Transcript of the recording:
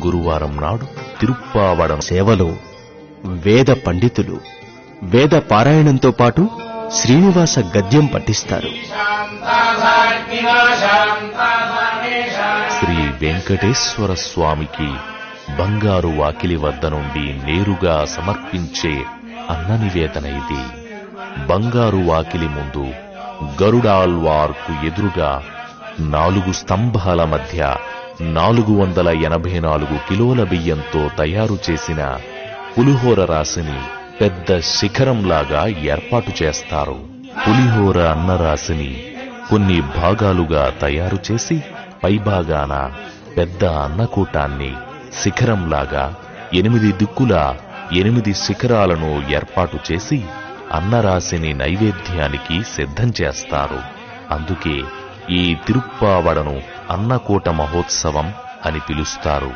గురువారం నాడు తిరుప్పావడం సేవలో వేద పండితులు వేద పారాయణంతో పాటు శ్రీనివాస గద్యం పఠిస్తారు. శ్రీ వెంకటేశ్వర స్వామికి బంగారు వాకిలి వద్ద నుండి నేరుగా సమర్పించే అన్న నివేదన ఇది. బంగారు వాకిలి ముందు గరుడాల్వార్కు ఎదురుగా 4 స్తంభాల మధ్య 484 కిలోల బియ్యంతో తయారు చేసిన పులిహోర రాశిని పెద్ద శిఖరంలాగా ఏర్పాటు చేస్తారు. పులిహోర అన్నరాశిని కొన్ని భాగాలుగా తయారు చేసి పైభాగాన పెద్ద అన్నకూటాన్ని శిఖరంలాగా 8 దిక్కులా 8 శిఖరాలను ఏర్పాటు చేసి అన్నరాశిని నైవేద్యానికి సిద్ధం చేస్తారు. అందుకే ఈ తిరుప్పావడను అన్నకూట మహోత్సవం అని పిలుస్తారు.